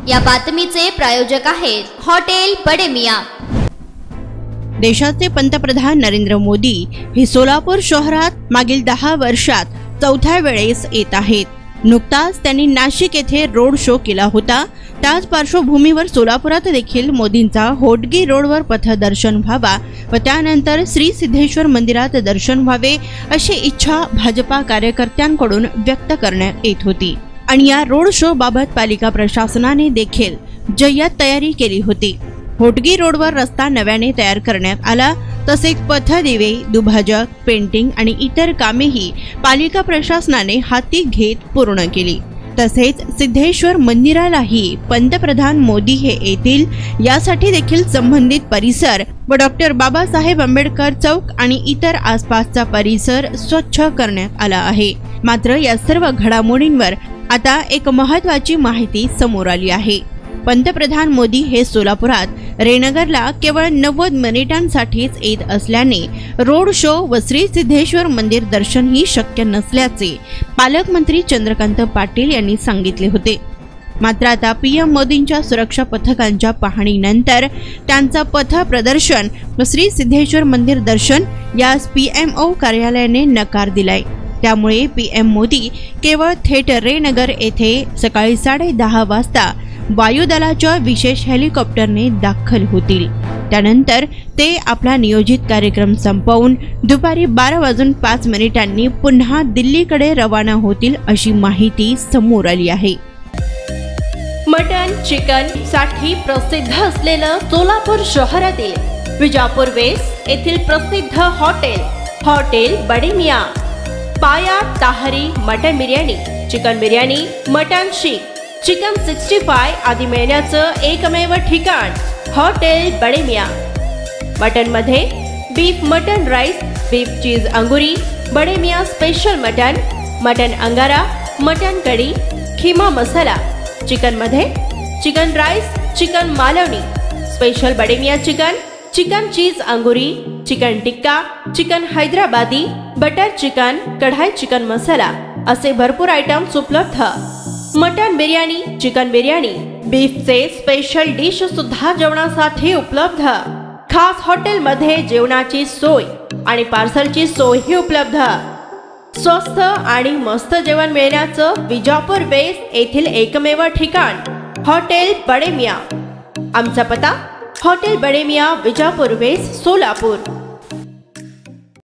या बातमीचे प्रायोजक आहेत हॉटेल बडे मियां। देशाचे पंतप्रधान नरेंद्र मोदी हे सोलापूर शहरात मागील 10 वर्षात चौथ्या वेळेस येत आहेत। नुकताच त्यांनी नाशिक येथे रोड शो केला होता। त्याच पार्श्वभूमीवर सोलापुरात देखील मोदींचा होटगी रोडवर पथदर्शन व्हावा व त्यानंतर श्री सिद्धेश्वर मंदिरात दर्शन व्हावे अशी इच्छा भाजपा कार्यकर्त्यांकडून व्यक्त करण्यात येत होती आणि या रोड शो बाबत पालिका प्रशासनाने देखील जय्यत तयारी केली होती। होटगी रोडवर रस्ता नव्याने तयार करण्यात आला, तसेच पथदिवे, दुभाजक, पेंटिंग आणि इतर कामेही पालिका प्रशासनाने हाती घेत पूर्ण केली। तसेच सिद्धेश्वर मंदिरालाही पंतप्रधान मोदी हे येतील यासाठी देखील संबंधित परिसर व डॉक्टर बाबासाहेब आंबेडकर चौक आणि इतर आसपासचा परिसर स्वच्छ करण्यात आला आहे। मात्र या सर्व घडामोडींवर आता एक महत्त्वाची माहिती समोर आली आहे। पंतप्रधान मोदी हे सोलापुरात रेनगरला केवळ 90 मिनिटांसाठीच येत असल्याने रोड शो व श्री सिद्धेश्वर मंदिर दर्शन ही शक्य नसल्याचे पालकमंत्री चंद्रकांत पाटील यांनी सांगितले होते। मात्र आता पीएम मोदींच्या सुरक्षा पथकांच्या पाहणीनंतर त्यांचा पथ प्रदर्शन व श्री सिद्धेश्वर मंदिर दर्शन यास पीएमओ कार्यालयाने नकार दिलाय। त्यामुळे पीएम मोदी केवळ थेट रेनगर येथे सकाळी 10:30 वाजता वायुदलाच्या विशेष हेलिकॉप्टरने दाखल होतील। त्यानंतर ते आपला नियोजित कार्यक्रम संपवून दुपारी 12:05 पुन्हा दिल्लीकडे रवाना होतील अशी माहिती समोर आली आहे। मटन चिकन साठी प्रसिद्ध असलेलं सोलापूर शहरातील विजापूर वेस्ट येथील प्रसिद्ध hotel Bade Miyan. Paya tahari mutton biryani, chicken biryani, mutton seekh, chicken 65 आदी मिळण्याचं एकमेव ठिकाण हॉटेल बडे मियां। मटन मध्ये beef mutton rice, beef cheese angoori, Bade Miyan special mutton, mutton angara, mutton kadhi, keema masala. Chicken मध्ये chicken rice, chicken Malvani, special Bade Miyan chicken, chicken cheese angoori, chicken tikka, chicken Hyderabadi, butter chicken, kadai chicken masala असे भरपूर आयटम्स उपलब्ध। मटन बिर्याणी, चिकन बिर्याणी, बीफचे स्पेशल डिश सुद्धा जेवणासाठी उपलब्ध। खास हॉटेल मध्ये जेवणाची सोय आणि पार्सलची सोयही उपलब्ध। स्वस्त आणि मस्त जेवण मिळण्याचं विजापूर वेस्ट येथील एकमेव ठिकाण हॉटेल बडे मियां। आमचा पत्ता हॉटेल बडे मियां, विजापूर वेस्ट, सोलापूर।